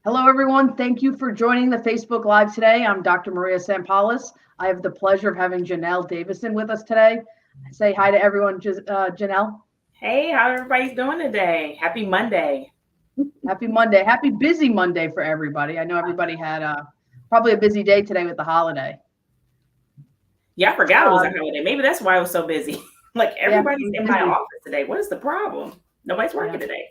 Hello, everyone. Thank you for joining the Facebook Live today. I'm Dr. Maria Sampalis. I have the pleasure of having Janelle Davison with us today. Say hi to everyone, Janelle. Hey, how everybody's doing today? Happy Monday. Happy Monday. Happy busy Monday for everybody. I know everybody had probably a busy day today with the holiday. Yeah, I forgot it was a Um, holiday. Maybe that's why I was so busy. Like yeah, it everybody's was in my busy. office today. What is the problem? Nobody's Yeah. working today.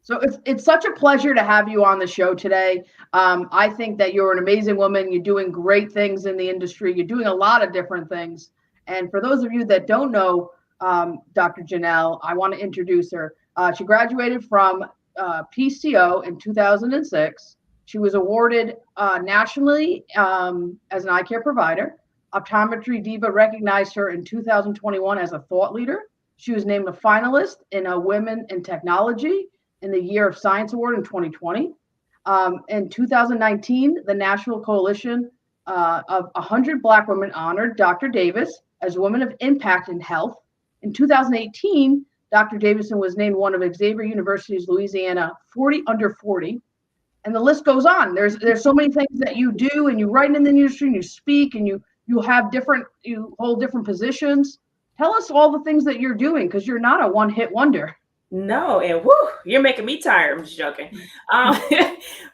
So it's such a pleasure to have you on the show today. I think that you're an amazing woman. You're doing great things in the industry. You're doing a lot of different things. And for those of you that don't know Dr. Janelle, I want to introduce her. She graduated from PCO in 2006. She was awarded nationally as an eye care provider. Optometry Diva recognized her in 2021 as a thought leader. She was named a finalist in a Women in Technology in the Year of Science Award in 2020. In 2019, the National Coalition of 100 Black women honored Dr. Davis as Woman of Impact in Health. In 2018, Dr. Davison was named one of Xavier University's Louisiana 40 under 40. And the list goes on. There's so many things that you do, and you write in the industry, and you speak, and you hold different positions. Tell us all the things that you're doing, because you're not a one hit wonder. No, and woo, you're making me tired. I'm just joking. Um,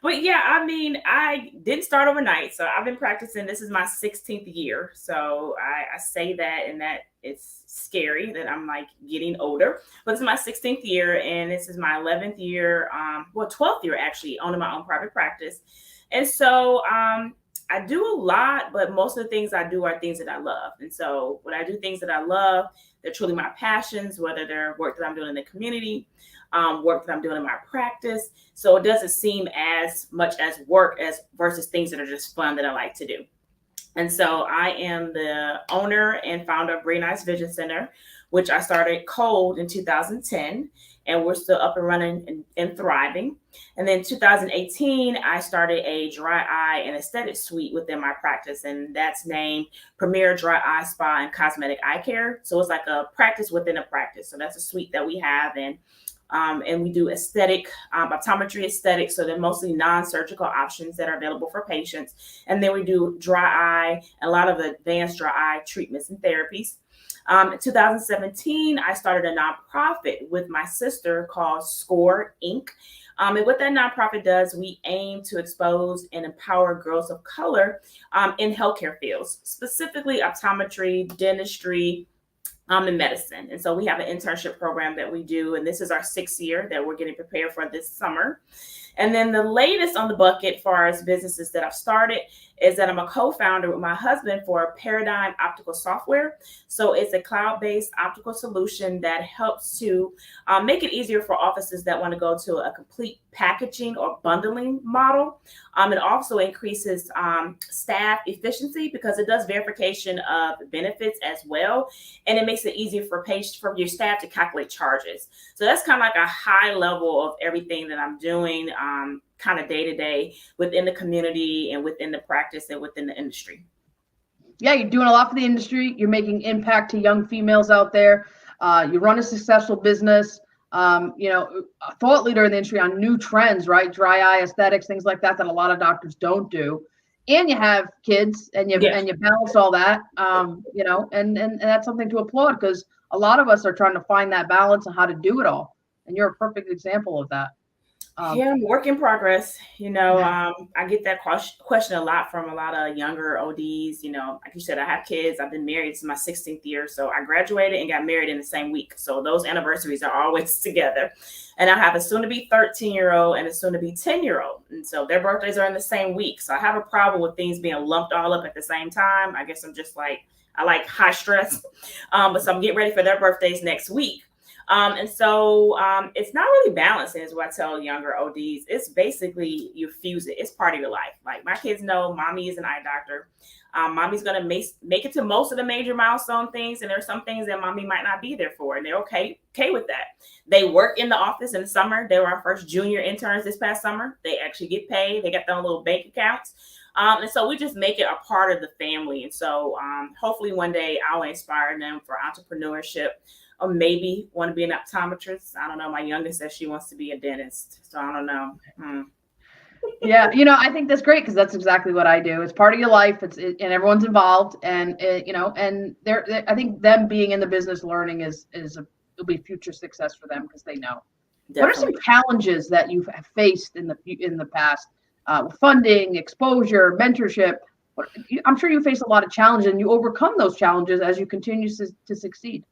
but yeah, I mean, I didn't start overnight. So I've been practicing. This is my 16th year. So I say that, and that it's scary that I'm like getting older. But this is my 16th year, and this is my 11th year, 12th year actually, owning my own private practice. And so I do a lot, but most of the things I do are things that I love. And so when I do things that I love, they're truly my passions, whether they're work that I'm doing in the community, work that I'm doing in my practice. So it doesn't seem as much as work as versus things that are just fun that I like to do. And so I am the owner and founder of Very Nice Vision Center, which I started cold in 2010, and we're still up and running and thriving. And then 2018, I started a dry eye and aesthetic suite within my practice, and that's named Premier Dry Eye Spa and Cosmetic Eye Care. So it's like a practice within a practice. So that's a suite that we have, and we do aesthetic, optometry aesthetics. So they're mostly non-surgical options that are available for patients. And then we do dry eye, a lot of advanced dry eye treatments and therapies. In 2017, I started a nonprofit with my sister called SCORE Inc. And what that nonprofit does, we aim to expose and empower girls of color in healthcare fields, specifically optometry, dentistry, in medicine. And so we have an internship program that we do, and this is our 6th year that we're getting prepared for this summer. And then the latest on the bucket for as businesses that I've started is that I'm a co-founder with my husband for Paradeyem Optical software. So it's a cloud-based optical solution that helps to make it easier for offices that want to go to a complete packaging or bundling model. It also increases staff efficiency because it does verification of benefits as well, and it makes it easier for your staff to calculate charges. So that's kind of like a high level of everything that I'm doing, kind of day to day within the community and within the practice and within the industry. Yeah, you're doing a lot for the industry. You're making impact to young females out there. You run a successful business. A thought leader in the industry on new trends, right? Dry eye aesthetics, things like that a lot of doctors don't do. And you have kids, and you Yeah. and you balance all that. And that's something to applaud, because a lot of us are trying to find that balance and how to do it all. And you're a perfect example of that. Yeah, I'm work in progress. I get that question a lot from a lot of younger ODs. Like you said, I have kids. I've been married. It's my 16th year. So I graduated and got married in the same week. So those anniversaries are always together. And I have a soon to be 13-year-old and a soon to be 10-year-old. And so their birthdays are in the same week. So I have a problem with things being lumped all up at the same time. I guess I'm just like, I like high stress. But so I'm getting ready for their birthdays next week. And so it's not really balancing, is what I tell younger ODs. It's basically you fuse it. It's part of your life. Like my kids know mommy is an eye doctor. Mommy's going to make it to most of the major milestone things. And there's some things that mommy might not be there for. And they're okay with that. They work in the office in the summer. They were our first junior interns this past summer. They actually get paid. They got their own little bank accounts. And so we just make it a part of the family. And so hopefully one day I'll inspire them for entrepreneurship, or maybe want to be an optometrist. I don't know. My youngest says she wants to be a dentist. So I don't know. Yeah, I think that's great because that's exactly what I do. It's part of your life. And everyone's involved, and and I think them being in the business learning it'll be future success for them because they know. What are some Definitely. challenges that you've faced in the past? Funding, exposure, mentorship. I'm sure you face a lot of challenges, and you overcome those challenges as you continue to succeed.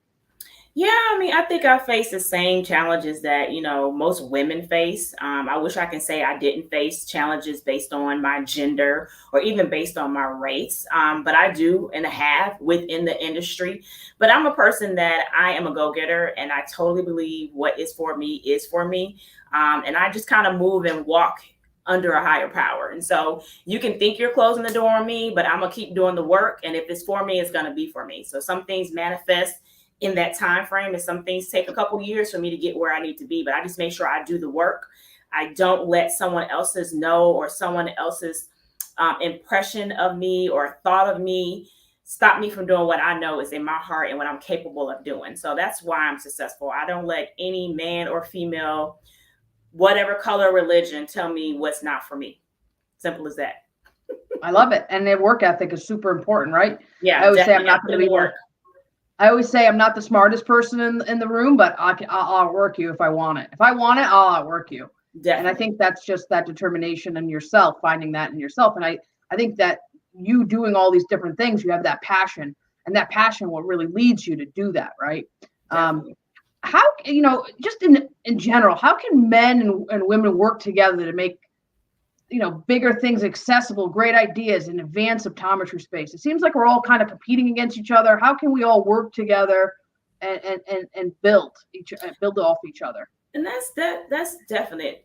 Yeah, I mean, I think I face the same challenges that, most women face. I wish I can say I didn't face challenges based on my gender or even based on my race. But I do and have within the industry. But I'm a person that I am a go-getter and I totally believe what is for me is for me. And I just kind of move and walk under a higher power. And so you can think you're closing the door on me, but I'm gonna keep doing the work. And if it's for me, it's gonna be for me. So some things manifest in that time frame, and some things take a couple years for me to get where I need to be, but I just make sure I do the work. I don't let someone else's no or someone else's impression of me or thought of me stop me from doing what I know is in my heart and what I'm capable of doing. So that's why I'm successful. I don't let any man or female, whatever color, religion, tell me what's not for me. Simple as that. I love it, and their work ethic is super important, right? I Yeah, always say I'm definitely got not to going put to in be the work. I always say I'm not the smartest person in the room, but I'll outwork you if I want it. If I want it, I'll outwork you. And I Definitely. think that's just that determination in yourself, finding that in yourself. And I think that you doing all these different things, you have that passion, and that passion what really leads you to do that, right? Um, Definitely. how just in general, how can men and women work together to make bigger things accessible, great ideas in advanced optometry space? It seems like we're all kind of competing against each other. How can we all work together and build off each other? And that's definite,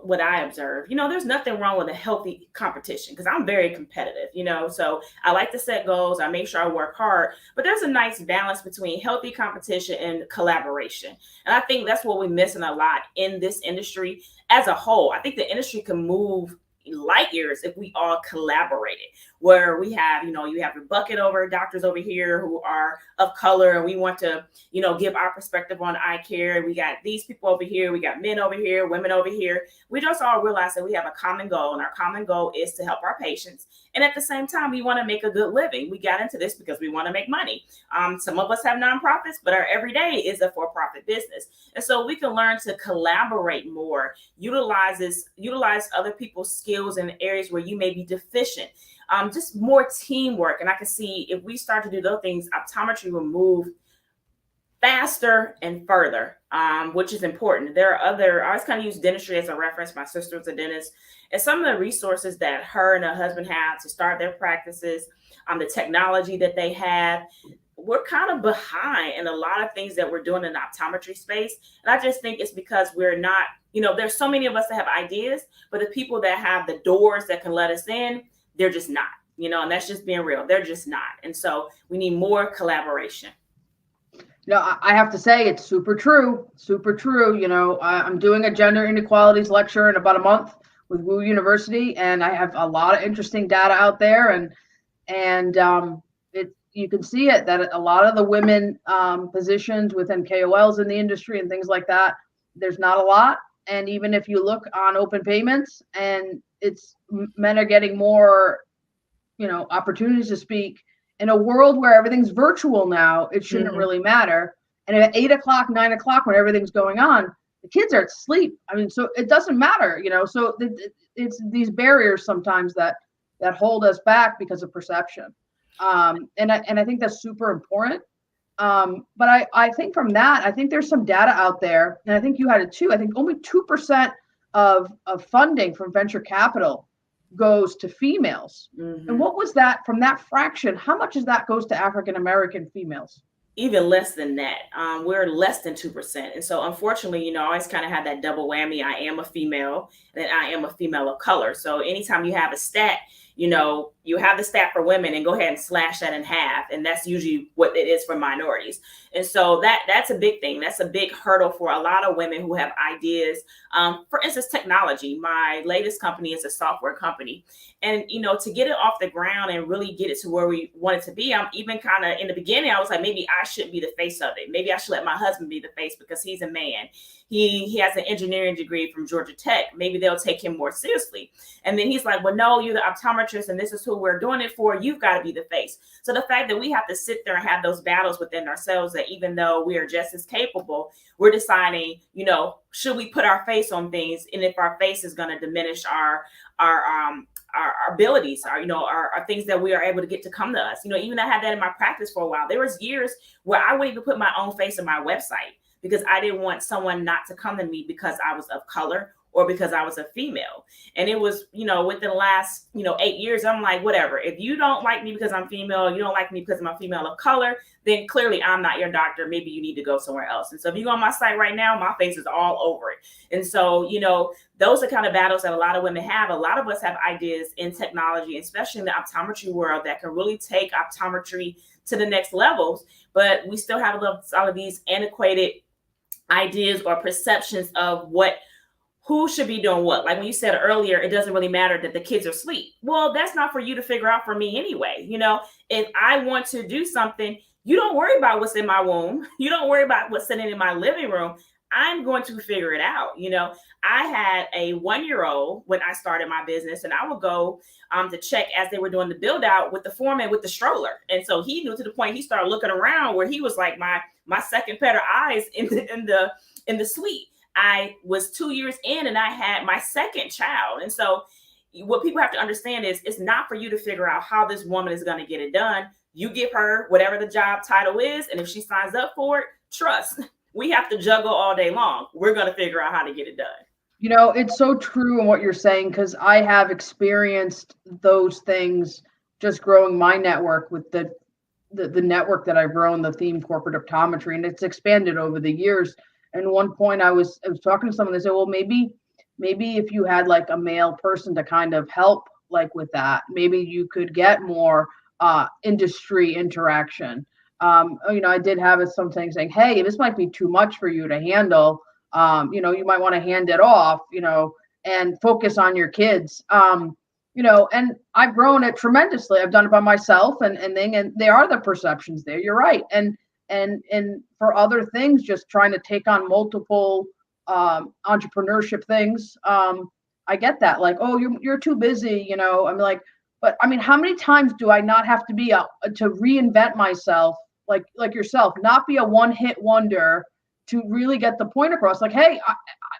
what I observe. There's nothing wrong with a healthy competition because I'm very competitive, so I like to set goals. I make sure I work hard, but there's a nice balance between healthy competition and collaboration. And I think that's what we're missing a lot in this industry as a whole. I think the industry can move light years if we all collaborated, where we have, you have your bucket over doctors over here who are of color, and we want to, give our perspective on eye care. We got these people over here, we got men over here, women over here. We just all realize that we have a common goal, and our common goal is to help our patients. And at the same time, we want to make a good living. We got into this because we want to make money. Some of us have nonprofits, but our everyday is a for-profit business. And so we can learn to collaborate more, utilize other people's skills in areas where you may be deficient. Just more teamwork. And I can see if we start to do those things, optometry will move faster and further, which is important. I always kind of use dentistry as a reference. My sister was a dentist, and some of the resources that her and her husband have to start their practices, the technology that they have, we're kind of behind in a lot of things that we're doing in the optometry space. And I just think it's because we're not, there's so many of us that have ideas, but the people that have the doors that can let us in, they're just not, and that's just being real. They're just not. And so we need more collaboration. I have to say it's super true, super true. I'm doing a gender inequalities lecture in about a month with Wu University, and I have a lot of interesting data out there, and you can see it that a lot of the women positions within KOLs in the industry and things like that, there's not a lot. And even if you look on open payments, and men are getting more, opportunities to speak. In a world where everything's virtual now, it shouldn't really matter. And at 8 o'clock, 9 o'clock, when everything's going on, the kids are asleep. I mean, so it doesn't matter, So it's these barriers sometimes that hold us back because of perception. And I think that's super important. But I think from that, I think there's some data out there, and I think you had it too. I think only 2% of funding from venture capital goes to females. And what was that from that fraction? How much of that goes to African American females? Even less than that. We're less than 2%. And so unfortunately, I always kind of have that double whammy. I am a female and I am a female of color. So anytime you have a stat, you have the stat for women and go ahead and slash that in half. And that's usually what it is for minorities. And so that's a big thing. That's a big hurdle for a lot of women who have ideas. For instance, technology. My latest company is a software company. And, to get it off the ground and really get it to where we want it to be, I'm even kind of in the beginning, I was like, maybe I shouldn't be the face of it. Maybe I should let my husband be the face because he's a man. he has an engineering degree from Georgia Tech. Maybe they'll take him more seriously. And then he's like, well, no, you're the optometrist and this is who we're doing it for. You've got to be the face. So the fact that we have to sit there and have those battles within ourselves, that even though we are just as capable, we're deciding, should we put our face on things? And if our face is going to diminish our abilities, our things that we are able to get to come to us. Even I had that in my practice for a while. There was years where I wouldn't even put my own face on my website because I didn't want someone not to come to me because I was of color or because I was a female. And it was, within the last, 8 years, I'm like, whatever. If you don't like me because I'm female, you don't like me because I'm a female of color, then clearly I'm not your doctor. Maybe you need to go somewhere else. And so if you go on my site right now, my face is all over it. And so, those are kind of battles that a lot of women have. A lot of us have ideas in technology, especially in the optometry world, that can really take optometry to the next levels. But we still have all of these antiquated ideas or perceptions of who should be doing what. Like when you said earlier, it doesn't really matter that the kids are asleep. Well, that's not for you to figure out for me anyway. If I want to do something, you don't worry about what's in my womb. You don't worry about what's sitting in my living room. I'm going to figure it out. I had a 1-year-old when I started my business, and I would go to check as they were doing the build out with the foreman with the stroller. And so he knew, to the point he started looking around, where he was like my second pair of eyes in the suite. I was 2 years in and I had my second child. And so what people have to understand is it's not for you to figure out how this woman is going to get it done. You give her whatever the job title is. And if she signs up for it, trust, we have to juggle all day long. We're going to figure out how to get it done. It's so true in what you're saying, because I have experienced those things just growing my network with the network that I've grown, the Theme Corporate Optometry, and it's expanded over the years. And one point I was talking to someone, they said, well, maybe if you had like a male person to kind of help like with that, maybe you could get more industry interaction. I did have something saying, hey, this might be too much for you to handle. You might want to hand it off, and focus on your kids. And I've grown it tremendously. I've done it by myself and there are the perceptions there. You're right. And for other things, just trying to take on multiple entrepreneurship things. I get that. Like, oh, you're too busy, I'm like, but I mean, how many times do I not have to be to reinvent myself, like yourself, not be a one-hit wonder, to really get the point across? Like, hey,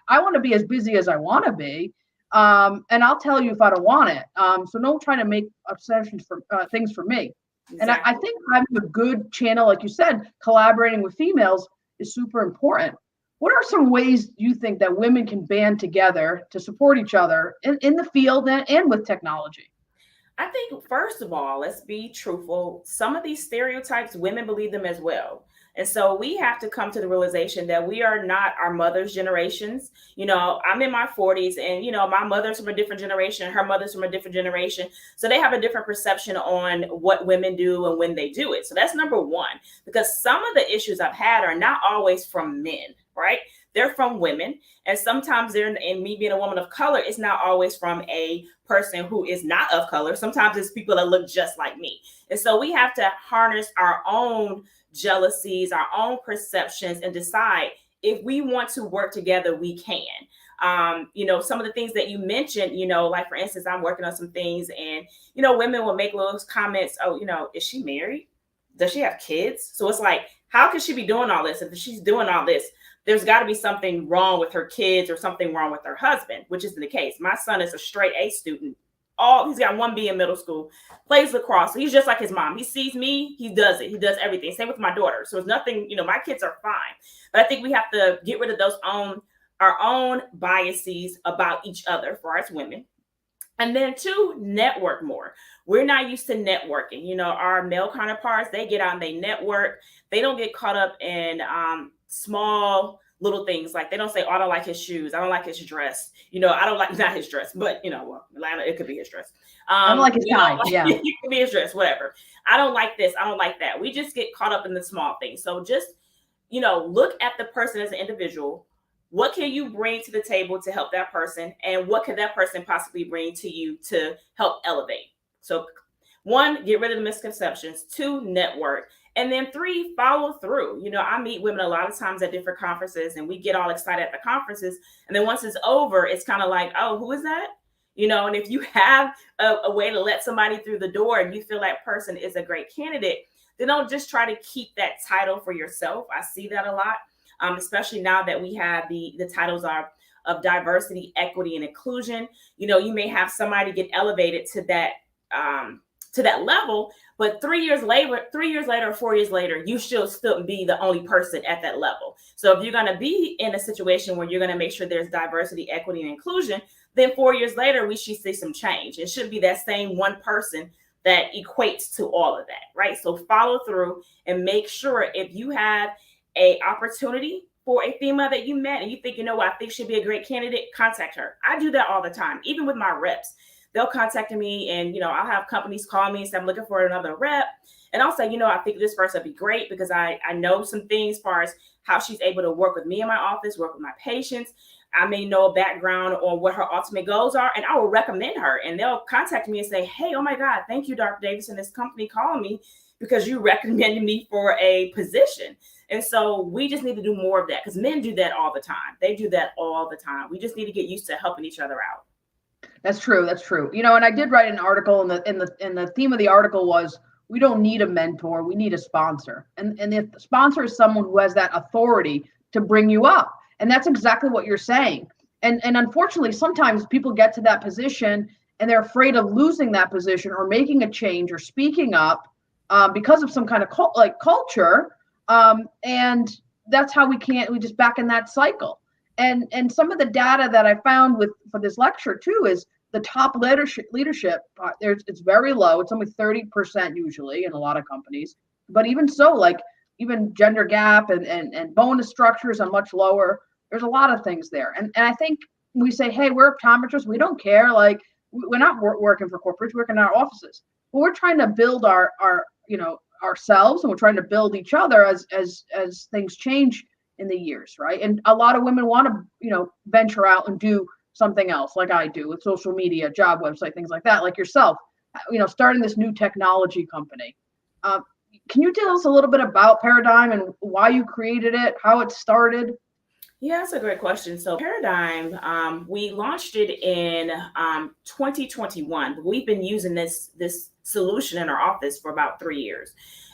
I want to be as busy as I want to be. And I'll tell you if I don't want it. So don't try to make obsessions for things for me. Exactly. And I think having a good channel, like you said, collaborating with females is super important. What are some ways you think that women can band together to support each other in the field and with technology? I think, first of all, let's be truthful. Some of these stereotypes, women believe them as well. And so we have to come to the realization that we are not our mother's generations. I'm in my 40s and, my mother's from a different generation. Her mother's from a different generation. So they have a different perception on what women do and when they do it. So that's number one, because some of the issues I've had are not always from men, right? They're from women. And sometimes and me being a woman of color, it's not always from a person who is not of color. Sometimes it's people that look just like me. And so we have to harness our own jealousies, our own perceptions, and decide if we want to work together, we can. Some of the things that you mentioned, like for instance, I'm working on some things and, women will make little comments. Oh, is she married? Does she have kids? So it's like, how can she be doing all this? If she's doing all this, there's got to be something wrong with her kids or something wrong with her husband, which isn't the case. My son is a straight A student. He's got 1B in middle school, plays lacrosse. So he's just like his mom. He sees me, he does it. He does everything. Same with my daughter. So it's nothing, my kids are fine. But I think we have to get rid of our own biases about each other for us women. And then 2, network more. We're not used to networking. Our male counterparts, they get out and they network. They don't get caught up in small little things. Like they don't say, oh, I don't like his shoes. I don't like his dress. I don't like, not his dress, but Atlanta, it could be his dress. I don't like his tie. Yeah. It could be his dress, whatever. I don't like this. I don't like that. We just get caught up in the small things. So just, look at the person as an individual. What can you bring to the table to help that person? And what can that person possibly bring to you to help elevate? So 1, get rid of the misconceptions. 2, network. And then 3, follow through. I meet women a lot of times at different conferences, and we get all excited at the conferences. And then once it's over, it's kind of like, oh, who is that? And if you have a way to let somebody through the door and you feel that person is a great candidate, then don't just try to keep that title for yourself. I see that a lot, especially now that we have the titles are of diversity, equity, and inclusion. You may have somebody get elevated to that level, but 3 years later, or 4 years later, you should still be the only person at that level. So if you're going to be in a situation where you're going to make sure there's diversity, equity, and inclusion, then 4 years later, we should see some change. It shouldn't be that same one person that equates to all of that, right? So follow through and make sure if you have a opportunity for a female that you met and you think, what, I think she'd be a great candidate, contact her. I do that all the time, even with my reps. They'll contact me and, I'll have companies call me and say, I'm looking for another rep. And I'll say, I think this person would be great because I know some things as far as how she's able to work with me in my office, work with my patients. I may know a background on what her ultimate goals are, and I will recommend her. And they'll contact me and say, hey, oh my God, thank you, Dr. Davis, and this company calling me because you recommended me for a position. And so we just need to do more of that because men do that all the time. They do that all the time. We just need to get used to helping each other out. That's true. That's true. And I did write an article, and the theme of the article was, we don't need a mentor, we need a sponsor. And if the sponsor is someone who has that authority to bring you up. And that's exactly what you're saying. And unfortunately, sometimes people get to that position and they're afraid of losing that position or making a change or speaking up because of some kind of culture. And that's how we just back in that cycle. And some of the data that I found for this lecture too is the top leadership. It's very low. It's only 30% usually in a lot of companies. But even so, like even gender gap and bonus structures are much lower. There's a lot of things there. And I think we say, hey, we're optometrists. We don't care. Like we're not working for corporates, we're working in our offices. But we're trying to build our ourselves, and we're trying to build each other as things change in the years, right? And a lot of women want to, venture out and do something else like I do with social media, job website, things like that, like yourself, starting this new technology company. Can you tell us a little bit about Paradeyem and why you created it, how it started? Yeah, that's a great question. So Paradeyem, we launched it in 2021. But we've been using this solution in our office for about 3 years.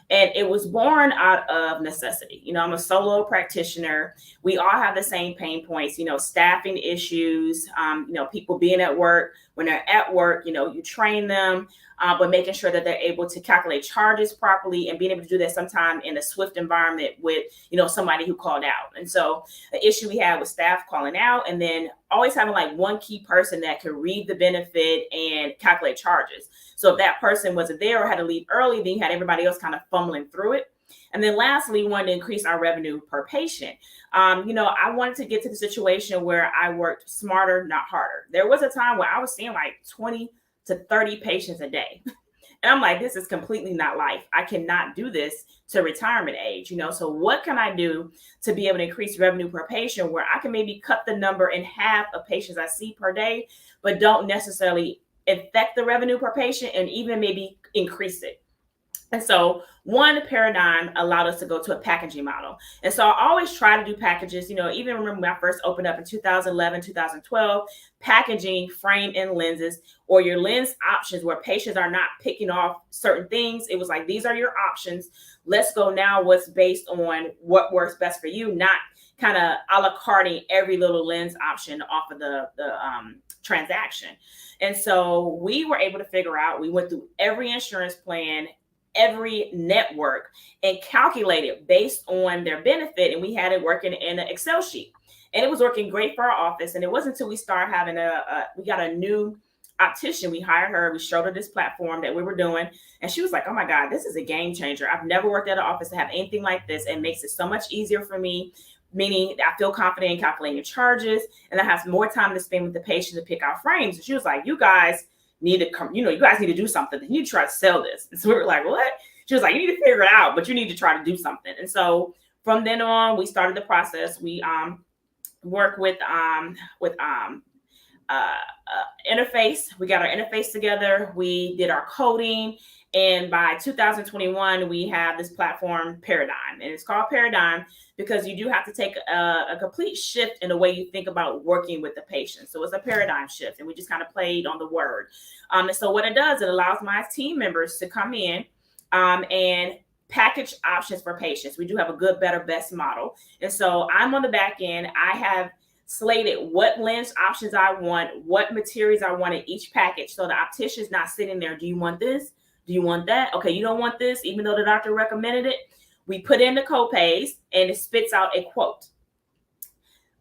And it was born out of necessity. I'm a solo practitioner. We all have the same pain points, staffing issues, people being at work. When they're at work, you train them, but making sure that they're able to calculate charges properly and being able to do that sometime in a swift environment with, somebody who called out. And so the issue we had was staff calling out and then always having like one key person that could read the benefit and calculate charges. So if that person wasn't there or had to leave early, then you had everybody else kind of fumbling through it. And then lastly, we wanted to increase our revenue per patient. I wanted to get to the situation where I worked smarter, not harder. There was a time where I was seeing like 20 to 30 patients a day. And I'm like, this is completely not life. I cannot do this to retirement age, So what can I do to be able to increase revenue per patient where I can maybe cut the number in half of patients I see per day, but don't necessarily affect the revenue per patient and even maybe increase it. And so one Paradeyem allowed us to go to a packaging model. And so I always try to do packages, even remember when I first opened up in 2011, 2012, packaging, frame and lenses, or your lens options where patients are not picking off certain things. It was like, these are your options. Let's go now what's based on what works best for you, not kind of a la carte every little lens option off of the transaction. And so we were able to figure out, we went through every insurance plan, every network, and calculated based on their benefit. And we had it working in an Excel sheet. And it was working great for our office. And it wasn't until we started having we got a new optician. We hired her. We showed her this platform that we were doing. And she was like, oh my God, this is a game changer. I've never worked at an office to have anything like this. It makes it so much easier for me. Meaning I feel confident in calculating charges and I have more time to spend with the patient to pick out frames. And she was like, you guys need to come, you guys need to do something. You need to try to sell this. And so we were like, what? She was like, you need to figure it out, but you need to try to do something. And so from then on, we started the process. We work with interface. We got our interface together. We did our coding. And by 2021, we have this platform, Paradeyem. And it's called Paradeyem because you do have to take a complete shift in the way you think about working with the patient. So it's a paradigm shift. And we just kind of played on the word. And so what it does, it allows my team members to come in and package options for patients. We do have a good, better, best model. And so I'm on the back end. I have slated what lens options I want, what materials I want in each package. So the optician's not sitting there. Do you want this? Do you want that? Okay, you don't want this, even though the doctor recommended it. We put in the copays and it spits out a quote.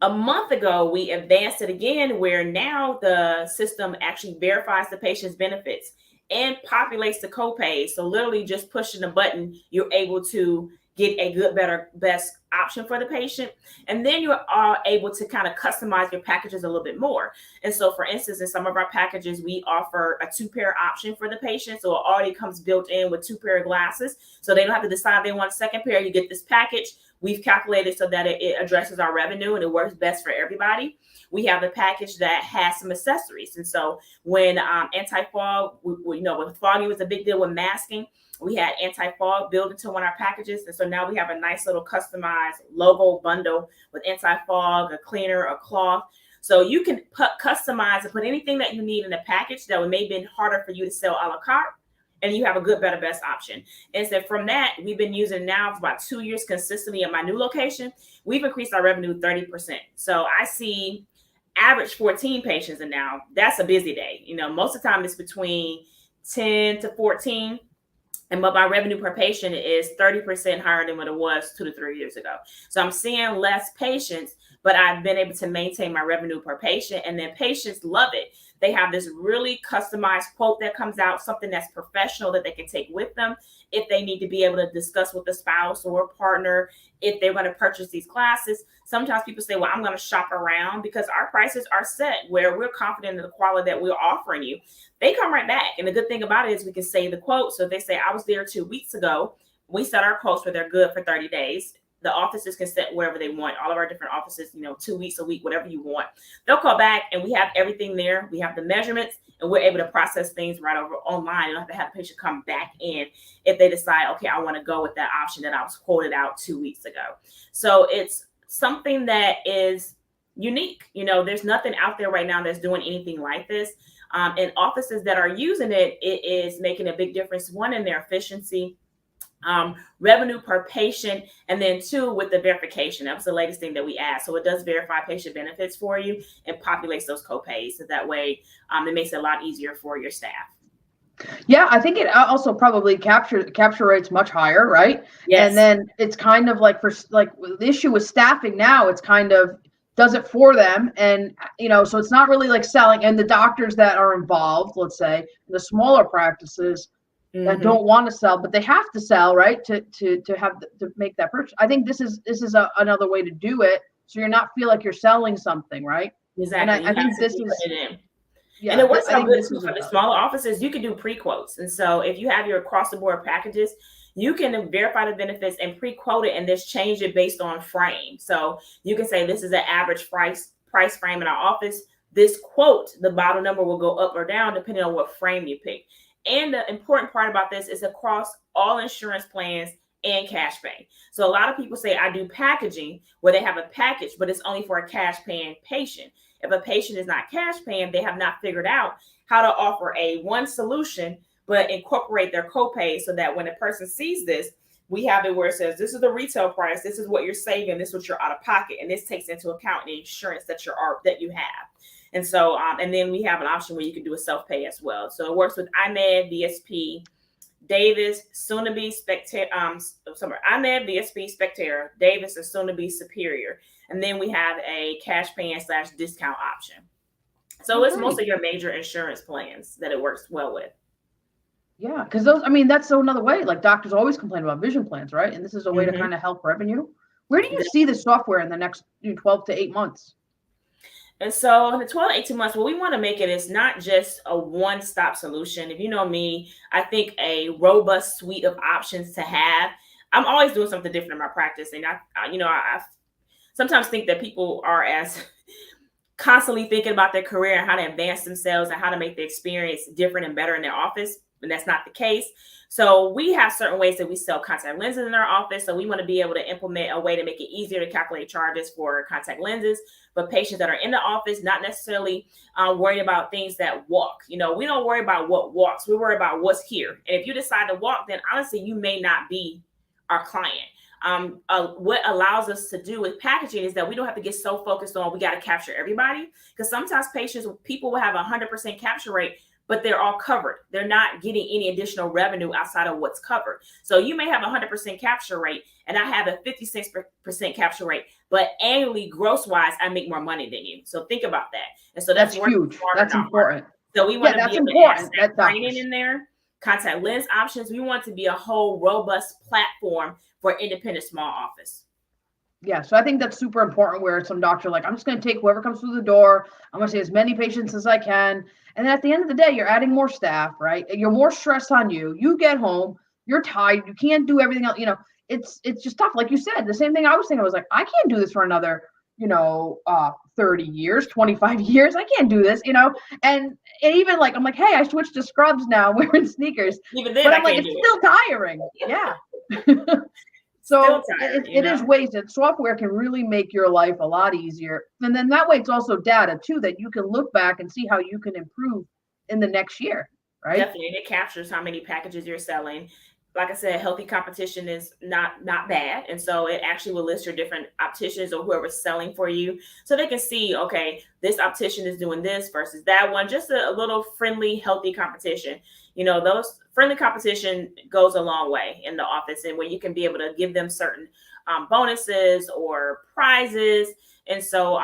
A month ago, we advanced it again, where now the system actually verifies the patient's benefits and populates the copays. So literally just pushing the button, you're able to get a good, better, best option for the patient. And then you are able to kind of customize your packages a little bit more. And so for instance, in some of our packages, we offer a 2-pair option for the patient. So it already comes built in with 2 pair of glasses. So they don't have to decide if they want a second pair. You get this package. We've calculated so that it addresses our revenue and it works best for everybody. We have a package that has some accessories. And so when anti-fog, when fogging was a big deal with masking, we had anti-fog built into one of our packages. And so now we have a nice little customized logo bundle with anti-fog, a cleaner, a cloth. So you can customize and put anything that you need in the package that would maybe been harder for you to sell a la carte. And you have a good, better, best option. And so from that, we've been using now for about 2 years consistently at my new location. We've increased our revenue 30%. So I see average 14 patients, and now that's a busy day. Most of the time it's between 10 to 14. And but my revenue per patient is 30% higher than what it was 2 to 3 years ago. So I'm seeing less patients, but I've been able to maintain my revenue per patient. And then patients love it. They have this really customized quote that comes out, something that's professional that they can take with them if they need to be able to discuss with a spouse or a partner if they're going to purchase these classes. Sometimes people say, well, I'm going to shop around, because our prices are set where we're confident in the quality that we're offering you. They come right back. And the good thing about it is we can save the quote. So if they say, I was there 2 weeks ago, we set our quotes where they're good for 30 days. The offices can set wherever they want. All of our different offices, 2 weeks, a week, whatever you want. They'll call back and we have everything there. We have the measurements and we're able to process things right over online. You don't have to have the patient come back in if they decide, okay, I want to go with that option that I was quoted out 2 weeks ago. So it's something that is unique. There's nothing out there right now that's doing anything like this. And offices that are using it, it is making a big difference. One, in their efficiency, revenue per patient, and then 2, with the verification. That was the latest thing that we added. So it does verify patient benefits for you and populates those copays. So that way it makes it a lot easier for your staff. Yeah, I think it also probably capture rates much higher, right? Yes. And then it's kind of like the issue with staffing now, it's kind of does it for them. And, so it's not really like selling. And the doctors that are involved, let's say, the smaller practices that don't want to sell, but they have to sell, right? To make that purchase. I think this is another way to do it. So you're not feel like you're selling something, right? Exactly. And I think this is, yeah, and it works out good too for the smaller offices. You can do pre-quotes. And so if you have your across the board packages, you can verify the benefits and pre-quote it and just change it based on frame. So you can say this is an average price frame in our office. This quote, the bottle number will go up or down depending on what frame you pick. And the important part about this is across all insurance plans and cash pay. So a lot of people say I do packaging where they have a package, but it's only for a cash paying patient. If a patient is not cash paying, they have not figured out how to offer a one solution, but incorporate their copay so that when a person sees this, we have it where it says, this is the retail price, this is what you're saving, this is what you're out of pocket. And this takes into account the insurance that you have. And so, and then we have an option where you can do a self-pay as well. So it works with IMED, VSP, Davis, soon to be IMED, VSP, Spectera, Davis, and soon to be Superior. And then we have a cash paying / discount option. So it's most of your major insurance plans that it works well with. Yeah, because that's another way. Like doctors always complain about vision plans, right? And this is a way to kind of help revenue. Where do you see the software in the next 12 to 8 months? And so in the 12 to 18 months, what we want to make it is not just a one-stop solution. If you know me, I think a robust suite of options to have. I'm always doing something different in my practice. And I sometimes think that people are as constantly thinking about their career and how to advance themselves and how to make the experience different and better in their office. And that's not the case. So we have certain ways that we sell contact lenses in our office. So we want to be able to implement a way to make it easier to calculate charges for contact lenses, but patients that are in the office, not necessarily worried about things that walk. We don't worry about what walks. We worry about what's here. And if you decide to walk, then honestly, you may not be our client. What allows us to do with packaging is that we don't have to get so focused on we got to capture everybody, because sometimes people will have 100% capture rate, but they're all covered. They're not getting any additional revenue outside of what's covered. So you may have 100% capture rate and I have a 56% capture rate, but annually gross wise, I make more money than you. So think about that. And so that's huge. That's important. So we want to be able important. to add training in there, contact lens options. We want to be a whole robust platform for independent small office. Yeah, so I think that's super important, where some doctor like, I'm just going to take whoever comes through the door. I'm going to see as many patients as I can. And then at the end of the day, you're adding more staff, right? You're more stressed on you. You get home, you're tired. You can't do everything else. It's just tough. Like you said, the same thing I was thinking. I was like, I can't do this for another, 30 years, 25 years. I can't do this, and even like, I'm like, hey, I switched to scrubs now. I'm wearing sneakers. Even then, but I'm like, it's still tiring. Yeah. So it is ways that software can really make your life a lot easier. And then that way it's also data too, that you can look back and see how you can improve in the next year, right? Definitely. And it captures how many packages you're selling. Like I said, healthy competition is not bad. And so it actually will list your different opticians or whoever's selling for you, so they can see, okay, this optician is doing this versus that one. Just a little friendly, healthy competition. Those friendly competition goes a long way in the office, and where you can be able to give them certain bonuses or prizes. And so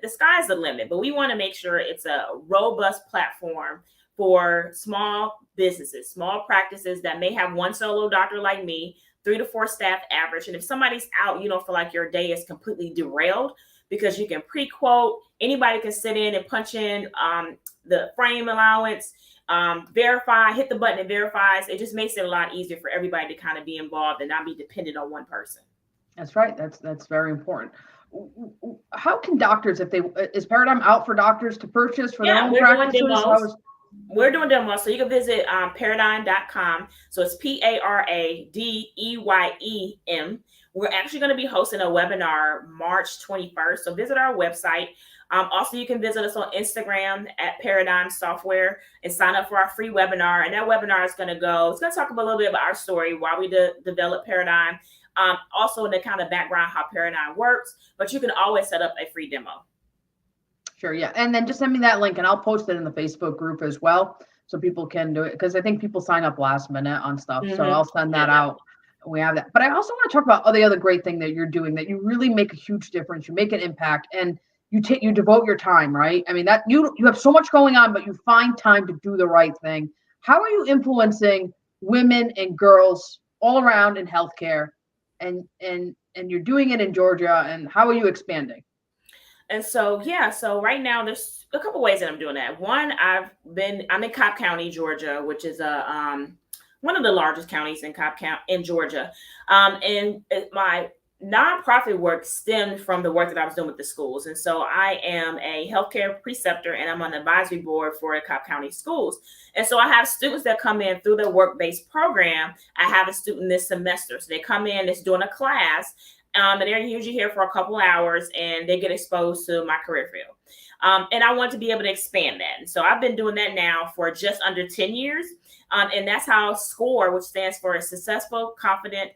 the sky's the limit, but we want to make sure it's a robust platform for small businesses, small practices that may have one solo doctor like me, 3 to 4 staff average. And if somebody's out, you don't feel like your day is completely derailed, because you can pre-quote. Anybody can sit in and punch in the frame allowance, verify, hit the button, it verifies. It just makes it a lot easier for everybody to kind of be involved and not be dependent on one person. That's right. That's very important. How can doctors, is Paradeyem out for doctors to purchase for their own practices? We're doing demos. So you can visit paradeyem.com. So it's Paradeyem. We're actually going to be hosting a webinar March 21st. So visit our website. Also, you can visit us on Instagram at Paradeyem Software and sign up for our free webinar. And that webinar is going to talk a little bit about our story, why we developed Paradeyem. Also in the kind of background, how Paradeyem works, but you can always set up a free demo. Sure. Yeah. And then just send me that link and I'll post it in the Facebook group as well, so people can do it, because I think people sign up last minute on stuff. Mm-hmm. So I'll send that out. We have that. But I also want to talk about the other great thing that you're doing, that you really make a huge difference. You make an impact, and you devote your time, right? I mean, that you have so much going on, but you find time to do the right thing. How are you influencing women and girls all around in healthcare, and you're doing it in Georgia, and how are you expanding? And so, so right now there's a couple ways that I'm doing that. One, I'm in Cobb County, Georgia, which is one of the largest counties in Georgia. And my nonprofit work stemmed from the work that I was doing with the schools. And so I am a healthcare preceptor, and I'm on the advisory board for Cobb County schools. And so I have students that come in through the work-based program. I have a student this semester. So they come in, it's doing a class. And they're usually here for a couple of hours, and they get exposed to my career field. And I want to be able to expand that. And so I've been doing that now for just under 10 years. And that's how SCORE, which stands for Successful, Confident,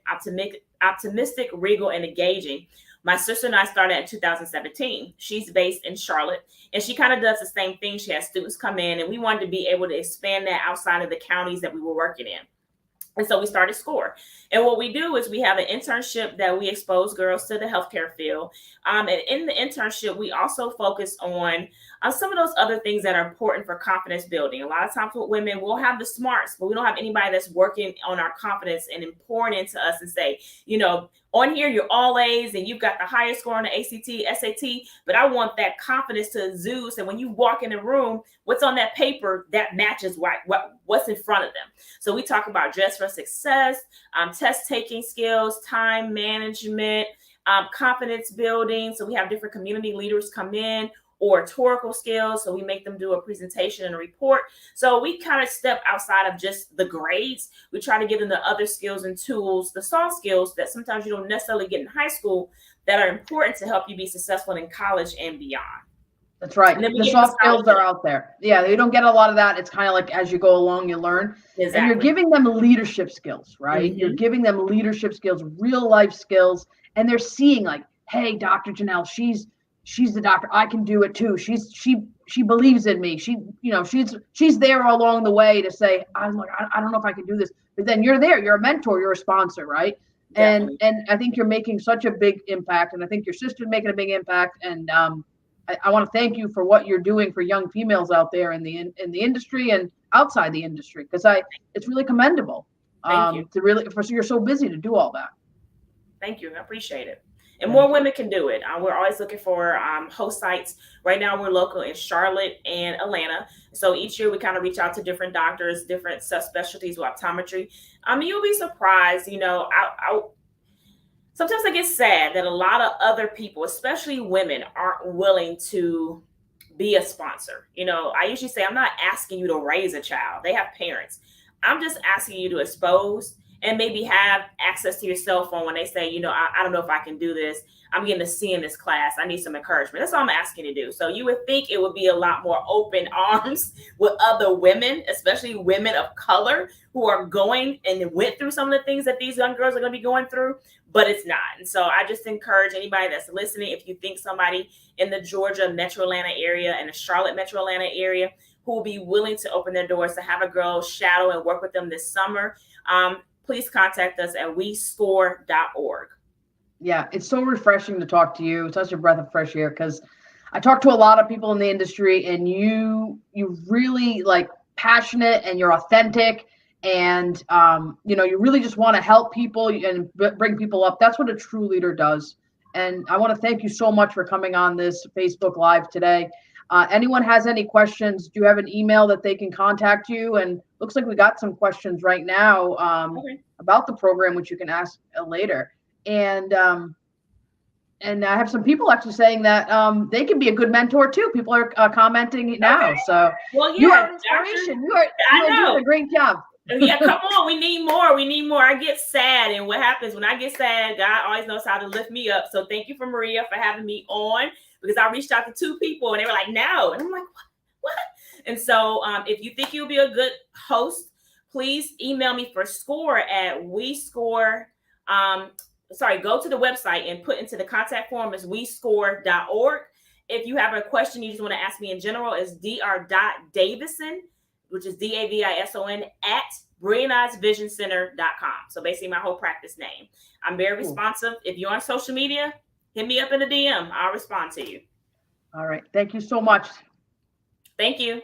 Optimistic, Regal, and Engaging. My sister and I started in 2017. She's based in Charlotte, and she kind of does the same thing. She has students come in, and we wanted to be able to expand that outside of the counties that we were working in. And so we started SCORE. And what we do is we have an internship that we expose girls to the healthcare field. And in the internship, we also focus on some of those other things that are important for confidence building. A lot of times with women, we'll have the smarts, but we don't have anybody that's working on our confidence and pouring into us and say, on here, you're all A's and you've got the highest score on the ACT, SAT, but I want that confidence to exude. So when you walk in the room, what's on that paper that matches what's in front of them. So we talk about dress for success, test taking skills, time management, confidence building. So we have different community leaders come in, oratorical skills. So we make them do a presentation and a report. So we kind of step outside of just the grades. We try to give them the other skills and tools, the soft skills that sometimes you don't necessarily get in high school that are important to help you be successful in college and beyond. That's right. The soft skills are out there. Yeah, you don't get a lot of that. It's kind of like as you go along, you learn. Exactly. And you're giving them leadership skills, right? Mm-hmm. You're giving them leadership skills, real life skills, and they're seeing like, hey, Dr. Janelle, she's the doctor. I can do it too. She believes in me. She's there along the way to say, I don't know if I can do this. But then you're there. You're a mentor. You're a sponsor, right? Definitely. And I think you're making such a big impact, and I think your sister's making a big impact. And I want to thank you for what you're doing for young females out there in the industry and outside the industry, because it's really commendable. Thank you. You're so busy to do all that. Thank you. I appreciate it. And more women can do it. We're always looking for host sites. Right now, we're local in Charlotte and Atlanta. So each year, we kind of reach out to different doctors, different subspecialties with optometry. You'll be surprised. Sometimes I get sad that a lot of other people, especially women, aren't willing to be a sponsor. I usually say, I'm not asking you to raise a child. They have parents. I'm just asking you to expose and maybe have access to your cell phone when they say, I don't know if I can do this. I'm getting to see in this class. I need some encouragement. That's all I'm asking you to do. So you would think it would be a lot more open arms with other women, especially women of color who are going and went through some of the things that these young girls are going to be going through, but it's not. And so I just encourage anybody that's listening, if you think somebody in the Georgia metro Atlanta area and the Charlotte metro Atlanta area who will be willing to open their doors to have a girl shadow and work with them this summer, please contact us at wescore.org. Yeah, it's so refreshing to talk to you. It's such a breath of fresh air, because I talk to a lot of people in the industry, and you really like passionate, and you're authentic, and you really just want to help people and bring people up. That's what a true leader does. And I want to thank you so much for coming on this Facebook Live today. Anyone has any questions, do you have an email that they can contact you? And looks like we got some questions right now about the program, which you can ask later. And I have some people actually saying that they can be a good mentor too. People are commenting now. Okay. So you are inspiration. You are doing a great job. Yeah, come on. We need more. I get sad. And what happens when I get sad, God always knows how to lift me up. So thank you for Maria for having me on, because I reached out to 2 people and they were like, no. And I'm like, what? And so if you think you'll be a good host, please email me for SCORE at WeScore. Go to the website and put into the contact form is wescore.org. If you have a question you just want to ask me in general, it's dr.davison, which is Davison at brillianteyesvisioncenter.com. So basically my whole practice name. I'm very responsive. If you're on social media, hit me up in the DM. I'll respond to you. All right. Thank you so much. Thank you.